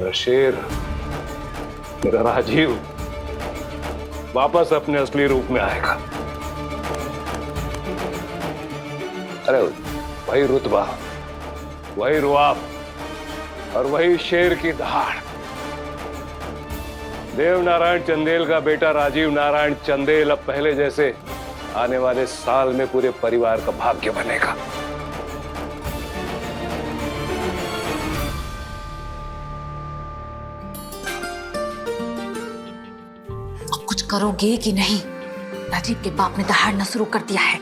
मेरा शेर, मेरा राजीव वापस अपने असली रूप में आएगा। अरे वही रुतबा, वही रुआब और वही शेर की दहाड़। देव नारायण चंदेल का बेटा राजीव नारायण चंदेल अब पहले जैसे आने वाले साल में पूरे परिवार का भाग्य बनेगा। कुछ करोगे कि नहीं? राजीव के बाप ने दहाड़ना शुरू कर दिया है।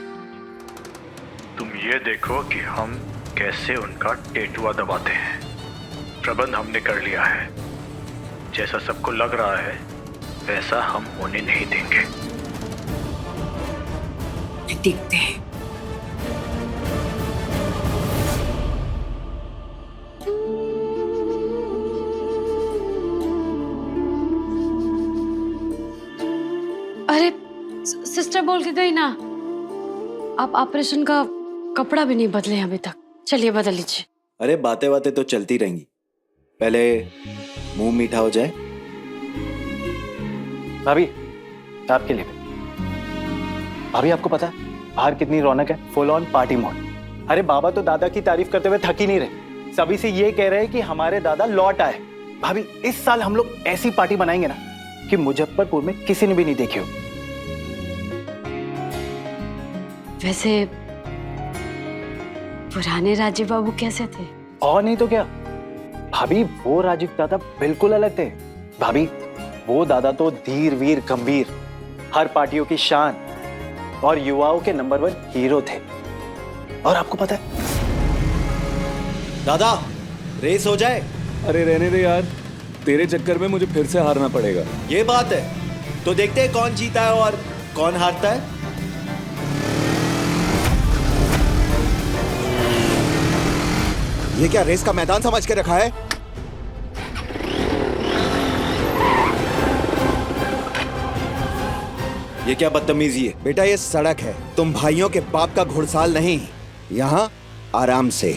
तुम ये देखो कि हम कैसे उनका टेटुआ दबाते हैं। प्रबंध हमने कर लिया है। जैसा सबको लग रहा है वैसा हम होने नहीं देंगे। देखते हैं। अरे सिस्टर बोल के गई ना, आप ऑपरेशन का कपड़ा भी नहीं बदले अभी तक। चलिए बदल लीजिए। अरे बातें बातें तो चलती रहेंगी, पहले मुंह मीठा हो जाए। भाभी आपके लिए। भाभी आपको पता है बाहर कितनी रौनक है? Full on party mode. अरे बाबा तो दादा की तारीफ करते हुए थक ही नहीं रहे, सभी से ये कह रहे हैं कि हमारे दादा लौट आए। भाभी इस साल हम लोग ऐसी पार्टी बनाएंगे ना कि मुजफ्फरपुर में किसी ने भी नहीं देखी हो। वैसे पुराने राजीव बाबू कैसे थे? और नहीं तो क्या भाभी, वो राजीव दादा बिल्कुल अलग थे। भाभी वो दादा तो धीर वीर गंभीर, हर पार्टियों की शान और युवाओं के नंबर 1 हीरो थे। और आपको पता है दादा रेस हो जाए। अरे रहने दे यार, तेरे चक्कर में मुझे फिर से हारना पड़ेगा। ये बात है तो देखते हैं कौन जीता है और कौन हारता है। ये क्या रेस का मैदान समझ के रखा है? ये क्या बदतमीजी है? बेटा ये सड़क है, तुम भाइयों के बाप का घुड़साल नहीं। यहाँ आराम से।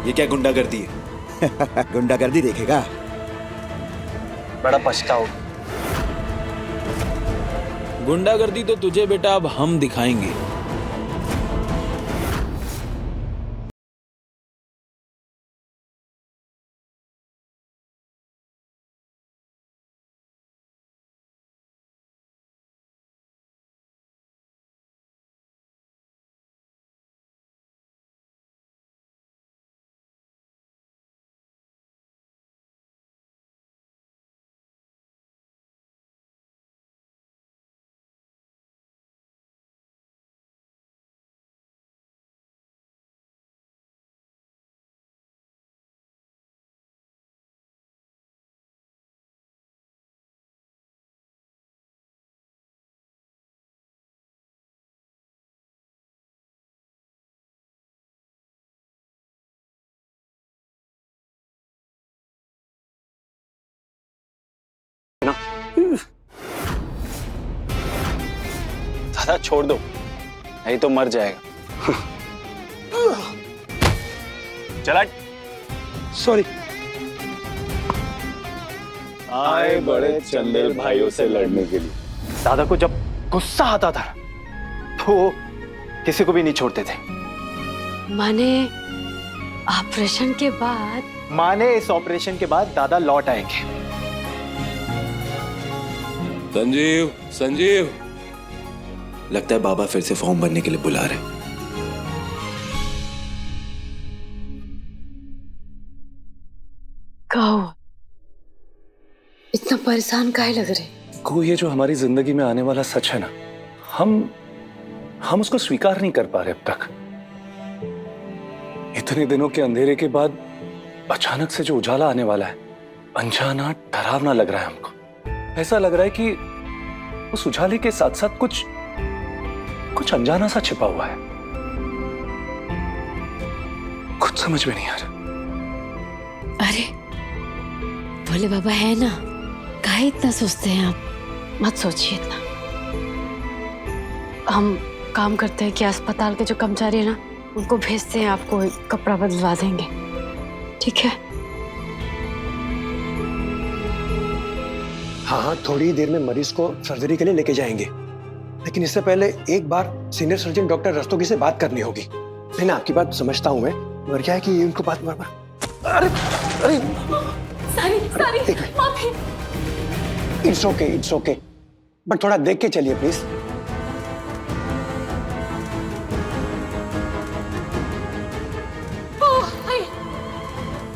ये क्या गुंडागर्दी है? गुंडागर्दी देखेगा? बड़ा पछताओ। गुंडागर्दी तो तुझे बेटा अब हम दिखाएंगे। दादा छोड़ दो, नहीं तो मर जाएगा। चला। सॉरी। आए बड़े चंदेल भाइयों से लड़ने के लिए। दादा को जब गुस्सा आता था तो वो किसी को भी नहीं छोड़ते थे। माने ऑपरेशन के बाद? माने इस ऑपरेशन के बाद दादा लौट आएंगे। संजीव, संजीव। लगता है बाबा फिर से फॉर्म भरने के लिए बुला रहे। कहो इतना परेशान काहे लग रहे? को ये जो हमारी जिंदगी में आने वाला सच है ना, हम उसको स्वीकार नहीं कर पा रहे अब तक। इतने दिनों के अंधेरे के बाद अचानक से जो उजाला आने वाला है, अनजाना डरावना लग रहा है हमको। ऐसा लग रहा है कि उस उजाले के साथ साथ कुछ अनजाना सा छिपा हुआ है। कुछ समझ में नहीं आ रहा। अरे भोले बाबा है ना, काहे इतना सोचते हैं आप? मत सोचिए इतना। हम काम करते हैं कि अस्पताल के जो कर्मचारी है ना, उनको भेजते हैं, आपको कपड़ा बदलवा देंगे, ठीक है? हाँ, थोड़ी देर में मरीज को सर्जरी के लिए लेके जाएंगे, लेकिन इससे पहले एक बार सीनियर सर्जन डॉक्टर रस्तोगी से बात करनी होगी। नहीं ना, आपकी बात समझता हूँ मैं, मगर क्या है कि उनको बात बार अरे अरे सॉरी माफी। इट्स ओके, बट थोड़ा देख के चलिए please.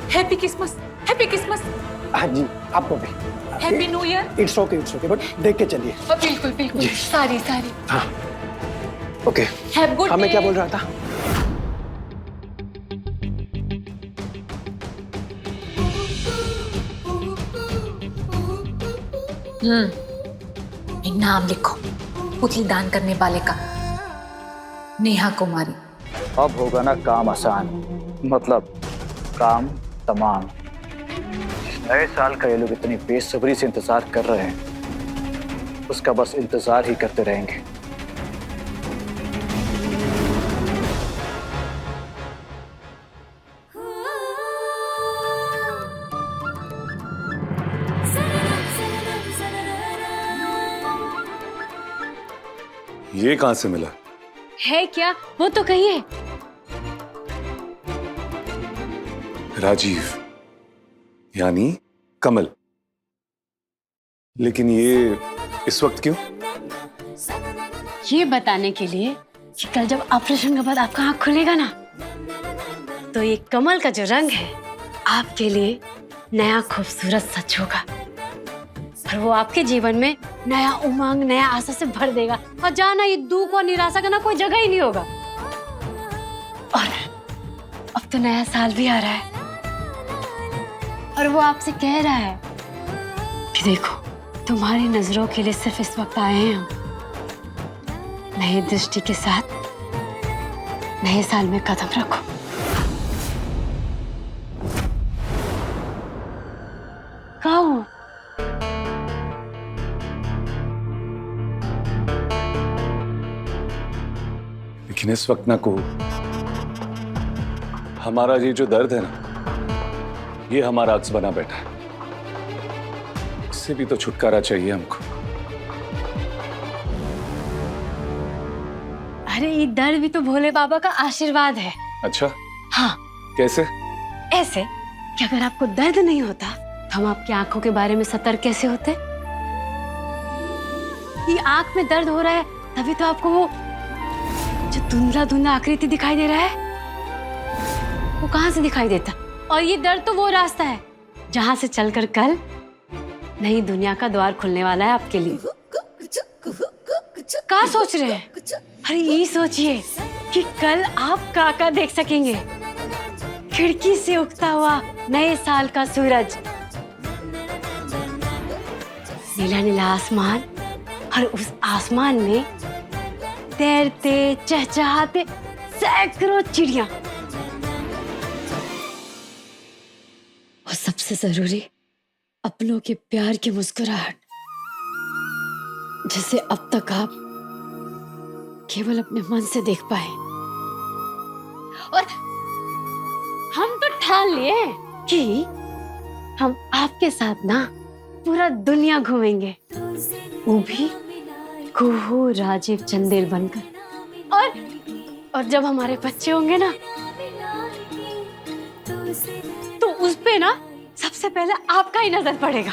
Happy Christmas, happy Christmas, हाँ जी, आपको भी happy new year. It's okay, but देख के चलिए। बिल्कुल बिल्कुल, सारी हाँ ओके। हैव गुड हाँ, मैं क्या बोल रहा था? नाम लिखो पुतली दान करने वाले का, नेहा कुमारी। अब होगा ना काम आसान, मतलब काम तमाम। नए साल का ये लोग इतनी बेसब्री से इंतजार कर रहे हैं, उसका बस इंतजार ही करते रहेंगे। ये कहां से मिला? है क्या? वो तो कहिए। राजीव यानी कमल। लेकिन ये इस वक्त क्यों? ये बताने के लिए कि कल जब ऑपरेशन के बाद आपका आँख खुलेगा ना, तो ये कमल का जो रंग है आपके लिए नया खूबसूरत सच होगा, और वो आपके जीवन में नया उमंग, नया आशा से भर देगा, और जाना ये दुख और निराशा का ना कोई जगह ही नहीं होगा। और अब तो नया साल भी आ रहा है, और वो आपसे कह रहा है कि देखो, तुम्हारी नजरों के लिए सिर्फ इस वक्त आए हैं हम। नई दृष्टि के साथ नए साल में कदम रखो। कहाँ हो? लेकिन इस वक्त ना को हमारा ये जो दर्द है ना, ये हमारा अक्स बना बैठा है। इससे भी तो छुटकारा चाहिए हमको। अरे ये दर्द भी तो भोले बाबा का आशीर्वाद है। अच्छा, हाँ, कैसे? ऐसे कि अगर आपको दर्द नहीं होता तो हम आपकी आंखों के बारे में सतर्क कैसे होते? ये आंख में दर्द हो रहा है तभी तो आपको वो जो धुंधला धुंधला आकृति दिखाई दे रहा है, वो कहां से दिखाई देता? और ये दर्द तो वो रास्ता है जहां से चलकर कल नई दुनिया का द्वार खुलने वाला है आपके लिए। क्या सोच रहे हैं? अरे ये सोचिए कि कल आप काका देख सकेंगे, खिड़की से उगता हुआ नए साल का सूरज, नीला नीला आसमान, और उस आसमान में तैरते चहचहाते सैकड़ों चिड़िया, और सबसे जरूरी अपनों के प्यार की मुस्कुराहट, जिसे अब तक आप केवल अपने मन से देख पाए। और हम तो ठान लिए कि हम आपके साथ ना पूरा दुनिया घूमेंगे, वो भी कुहू राजीव चंदेल बनकर। और जब हमारे बच्चे होंगे ना, तो उस पे ना सबसे पहले आपका ही नजर पड़ेगा।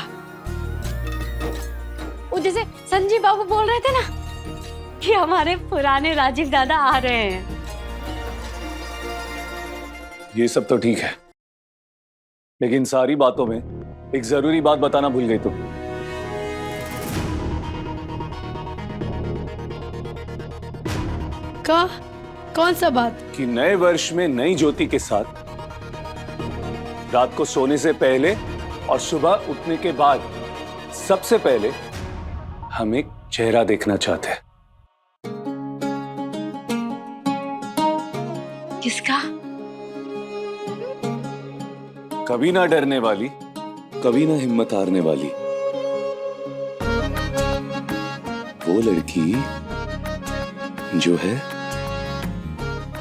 वो जैसे संजीव बाबू बोल रहे थे ना कि हमारे पुराने राजीव दादा आ रहे हैं। ये सब तो ठीक है, लेकिन सारी बातों में एक जरूरी बात बताना भूल गई तुम। कौन सा बात? कि नए वर्ष में नई ज्योति के साथ रात को सोने से पहले और सुबह उठने के बाद सबसे पहले हम एक चेहरा देखना चाहते हैं। किसका? कभी ना डरने वाली, कभी ना हिम्मत हारने वाली, वो लड़की जो है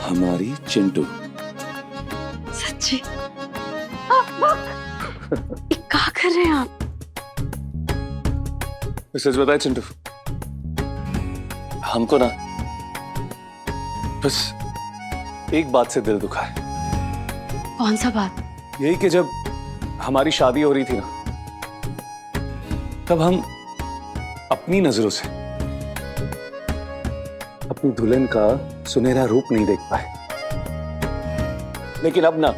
हमारी चिंटू। सच्ची क्या कर रहे हैं आप? सच बताए चिंटू, हमको ना बस एक बात से दिल दुखा है। कौन सा बात? यही कि जब हमारी शादी हो रही थी ना, तब हम अपनी नजरों से अपनी दुल्हन का सुनहरा रूप नहीं देख पाए। लेकिन अब ना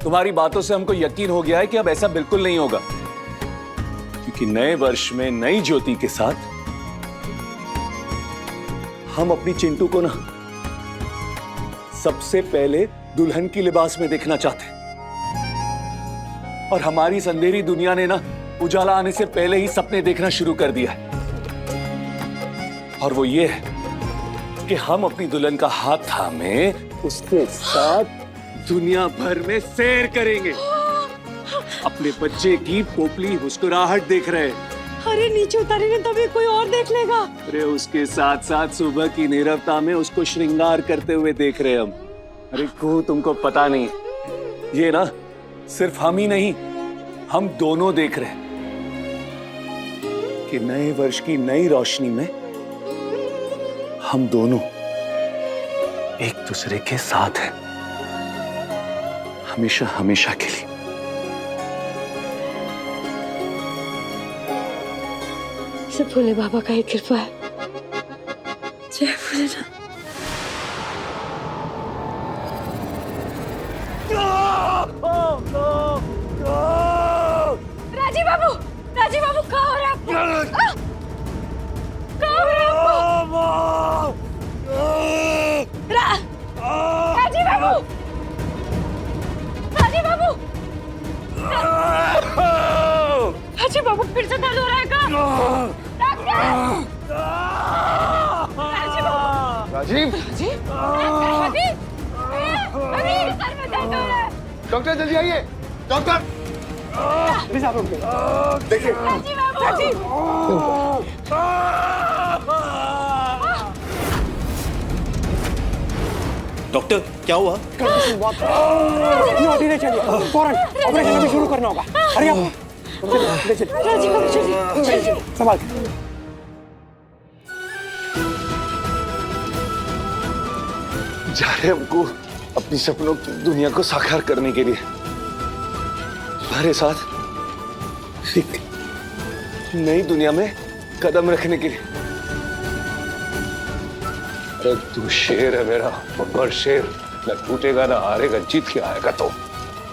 तुम्हारी बातों से हमको यकीन हो गया है कि अब ऐसा बिल्कुल नहीं होगा, क्योंकि नए वर्ष में नई ज्योति के साथ हम अपनी चिंटू को ना सबसे पहले दुल्हन की लिबास में देखना चाहते हैं। और हमारी इस अंधेरी दुनिया ने ना उजाला आने से पहले ही सपने देखना शुरू कर दिया है। और वो ये है कि हम अपनी दुल्हन का हाथ थामे उसके साथ दुनिया भर में सैर करेंगे। अपने बच्चे की पोपली मुस्कुराहट देख रहे हैं। अरे नीचे उतारेंगे तभी कोई और देख लेगा। अरे उसके साथ साथ सुबह की नीरवता में उसको श्रृंगार करते हुए देख रहे हैं हम। अरे को तुमको पता नहीं, ये ना सिर्फ हम ही नहीं, हम दोनों देख रहे हैं कि नए वर्ष की नई रोशनी में हम दोनों एक दूसरे के साथ हैं, हमेशा हमेशा के लिए। सब भोले बाबा का ही कृपा है। जय भोलेनाथ। राजीव बाबू कहाँ हो रहा है आपको? कहाँ हो रहा है आपको? राजीव बाबू राजीव बाबू फिर से दर्द हो रहा है क्या? राजीव, सर में दर्द हो रहा है। डॉक्टर जल्दी आइए। डॉक्टर प्लीज आप देखिए। डॉक्टर क्या हुआ? धीरे चलिए, फौरन ऑपरेशन अभी शुरू करना होगा। अरे आप चलिए, संभाल के। जा रहे हमको अपनी सपनों की दुनिया को साकार करने के लिए, तुम्हारे साथ एक नई दुनिया में कदम रखने के लिए। अरे तू शेर है मेरा, बब्बर शेर, न टूटेगा ना हारेगा, जीत के आएगा। तो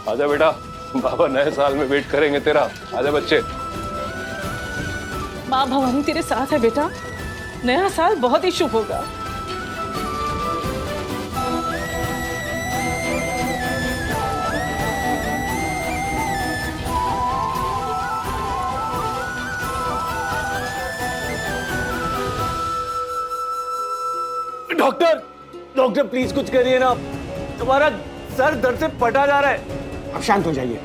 आजा बेटा, बाबा नए साल में वेट करेंगे तेरा। आजा बच्चे। माँ भवानी तेरे साथ है बेटा, नया साल बहुत ही शुभ होगा। डॉक्टर, डॉक्टर प्लीज कुछ करिए ना, तुम्हारा सर दर्द से फटा जा रहा है। अब शांत हो जाइए,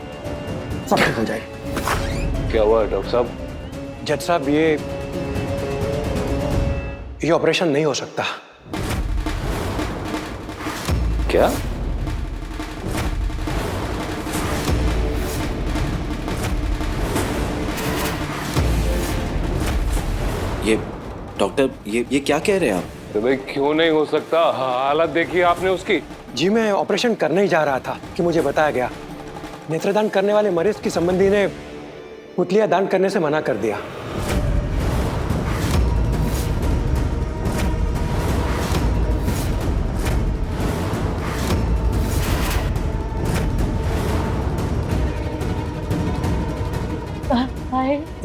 सब ठीक हो जाएगा। क्या हुआ डॉक्टर साहब? जज साहब, ये ऑपरेशन नहीं हो सकता। क्या? ये डॉक्टर ये क्या कह रहे हैं आप? तो भाई क्यों नहीं हो सकता? हालत देखी आपने उसकी। जी मैं ऑपरेशन करने ही जा रहा था कि मुझे बताया गया नेत्रदान करने वाले मरीज की संबंधी ने पुतलियां दान करने से मना कर दिया।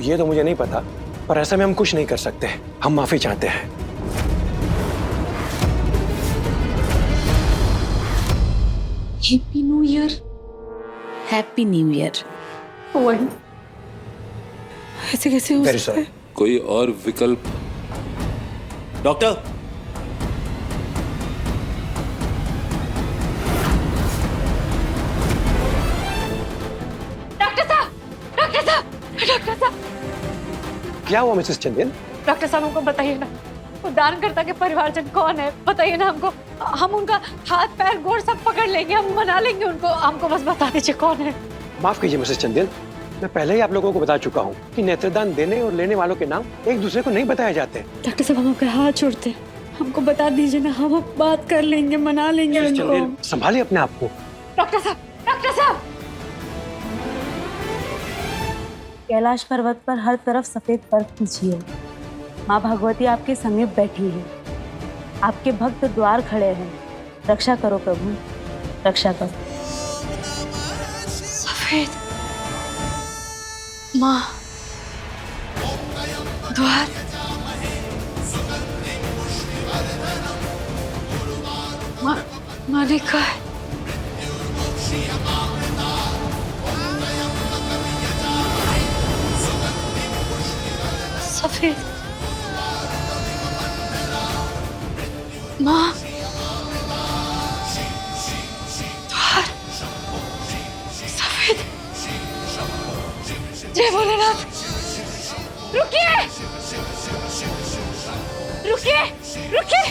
ये तो मुझे नहीं पता, पर ऐसा में हम कुछ नहीं कर सकते। हम माफी चाहते हैं। Happy new year. Happy new year. वही ऐसे कैसे हो वेरी सकता सॉरी। है? कोई और विकल्प? डॉक्टर क्या हुआ मिसेस चंदेल? डॉक्टर साहब हमको बताइए ना, वो दानकर्ता के परिवारजन कौन है बताइए ना हमको। हम उनका हाथ पैर गोड़ सब पकड़ लेंगे, हम मना लेंगे उनको। हमको बस बता दीजिए कौन है। माफ कीजिए मिसेस चंदेल, मैं पहले ही आप लोगों को बता चुका हूँ कि नेत्रदान देने और लेने वालों के नाम एक दूसरे को नहीं बताए जाते। डॉक्टर साहब हम आपके हाथ छोड़ते, हमको बता दीजिए ना, हम बात कर लेंगे, मना लेंगे मिसेस उनको। चंदेल, संभालिए अपने आप को। डॉक्टर साहब, डॉक्टर साहब। कैलाश पर्वत पर हर तरफ सफेद पर्वत खिंची है। माँ भगवती आपके समीप बैठी है। आपके भक्त द्वार खड़े हैं। रक्षा करो प्रभु, रक्षा करो। सफेद माँ द्वार, माँ ने कहा है सफेद माँ द्वार, सफेद। जय भोलेनाथ। रुकिए, रुकिए, रुकिए।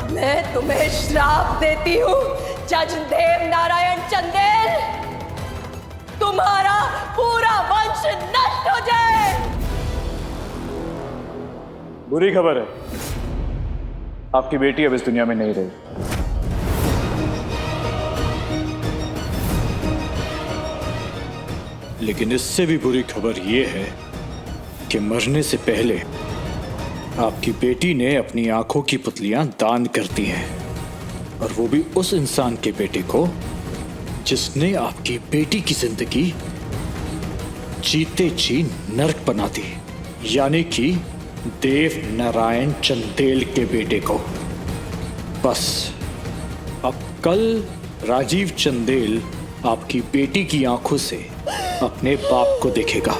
मैं तुम्हें श्राप देती हूँ जज देव नारायण चंदेल, तुम्हारा पूरा वंश नष्ट हो जाए। बुरी खबर है, आपकी बेटी अब इस दुनिया में नहीं रही। लेकिन इससे भी बुरी खबर यह है कि मरने से पहले आपकी बेटी ने अपनी आंखों की पुतलियां दान कर दी हैं, और वो भी उस इंसान के बेटे को जिसने आपकी बेटी की जिंदगी जीते जी नरक बना दी, यानी कि देव नारायण चंदेल के बेटे को। बस अब कल राजीव चंदेल आपकी बेटी की आंखों से अपने बाप को देखेगा,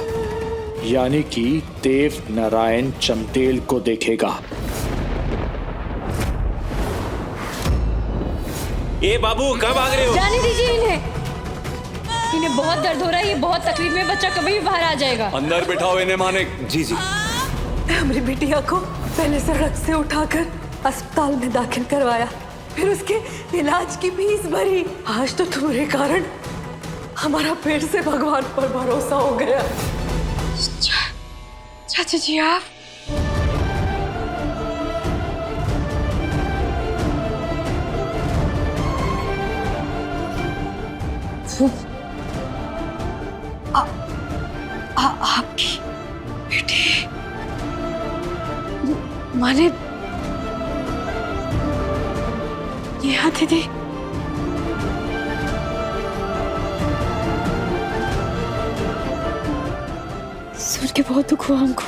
यानी कि देव नारायण चंदेल को देखेगा। ये बाबू कब भाग रहे हो? जाने दीजिए इन्हें बहुत दर्द हो रहा है, ये बहुत तकलीफ में, बच्चा कभी भी बाहर आ जाएगा। अंदर बिठाओ इन्हें मानिक। जी जी। हमारी बिटिया को पहले सड़क से उठाकर अस्पताल में दाखिल करवाया, फिर उसके इलाज की फीस भरी। आज तो तुम्हारे कारण हमारा फिर से भगवान पर भरोसा हो गया। चाचा जी आप आपकी बेटी माने यहाँ दीदी सुन के बहुत दुख हुआ हमको।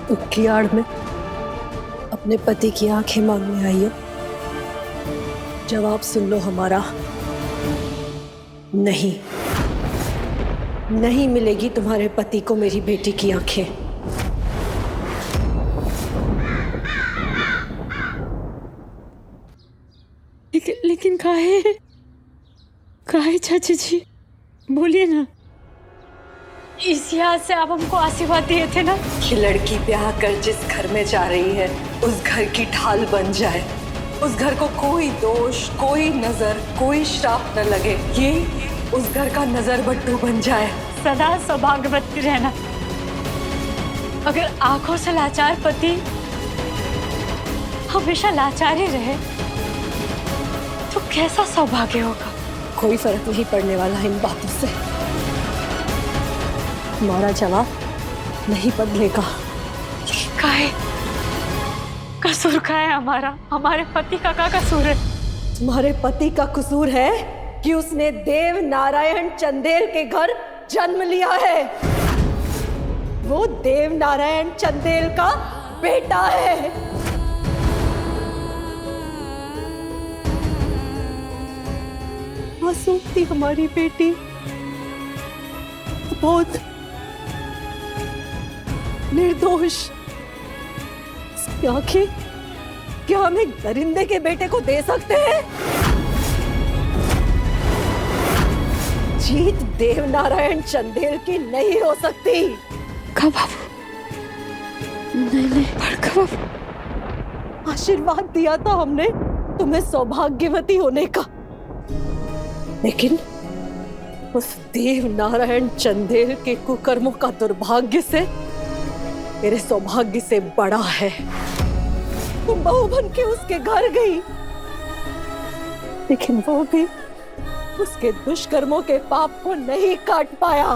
दुख की आड़ में अपने पति की आंखें मांगने आई हो। जवाब सुन लो हमारा, नहीं, नहीं मिलेगी तुम्हारे पति को मेरी बेटी की आंखें। लेकिन काहे चाची जी बोलिए ना। इस याद से आप हमको आशीर्वाद दिए थे ना। ये लड़की ब्याह कर जिस घर में जा रही है उस घर की ढाल बन जाए, उस घर को कोई दोष, कोई नजर, कोई श्राप न लगे, ये उस घर का नजर बट्टू बन जाए। सदा सौभाग्यवती रहना। अगर आंखों से लाचार पति हमेशा लाचार ही रहे तो कैसा सौभाग्य होगा। कोई फर्क नहीं पड़ने वाला इन बातों से। हमारा जवाब नहीं बदलेगा। काहे कसूर का है हमारा? हमारे पति का क्या कसूर है? तुम्हारे पति का कसूर है कि उसने देव नारायण चंदेल के घर जन्म लिया है। वो देव नारायण चंदेल का बेटा है। मासूम थी हमारी बेटी, बहुत निर्दोष, आखिर क्या हम एक दरिंदे के बेटे को दे सकते हैं? जीत देवनारायण चंदेल की नहीं हो सकती। का बाबू, नहीं नहीं बड़का बाबू, आशीर्वाद दिया था हमने तुम्हें सौभाग्यवती होने का, लेकिन उस देवनारायण चंदेल के कुकर्मों का दुर्भाग्य से मेरे सौभाग्य से बड़ा है। तुम बहू बन के उसके घर गई, लेकिन वो भी उसके दुष्कर्मों के पाप को नहीं काट पाया।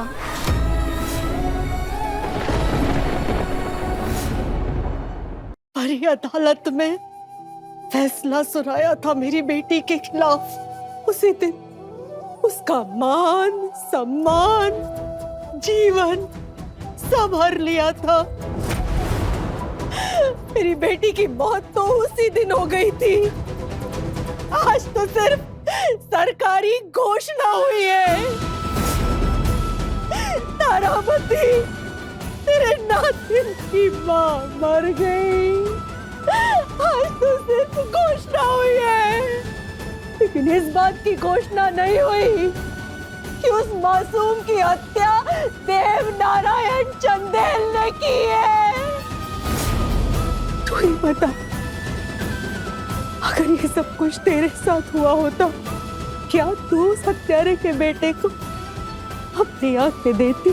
बड़ी अदालत में फैसला सुनाया था मेरी बेटी के खिलाफ। उसी दिन उसका मान, सम्मान, जीवन सब हर लिया था। मेरी बेटी की मौत तो उसी दिन हो गई थी। आज तो सिर्फ सरकारी घोषणा हुई है। तारामती, तेरे नातिन की मां मर गई। आज तो सिर्फ घोषणा हुई है, लेकिन इस बात की घोषणा नहीं हुई कि उस मासूम की हत्या देवनारायण चंदेल ने की है। तू ही बता, अगर ये सब कुछ तेरे साथ हुआ होता, क्या तू उस हत्यारे के बेटे को अपनी आंख में देती?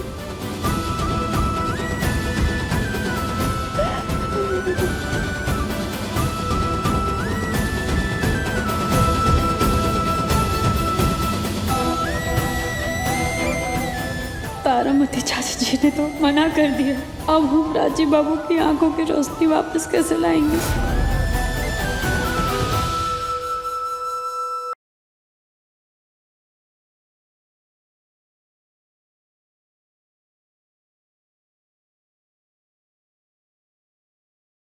तारामती चाचा जी ने तो मना कर दिया। अब हम राजीव बाबू की आंखों की रोशनी वापस कैसे लाएंगे?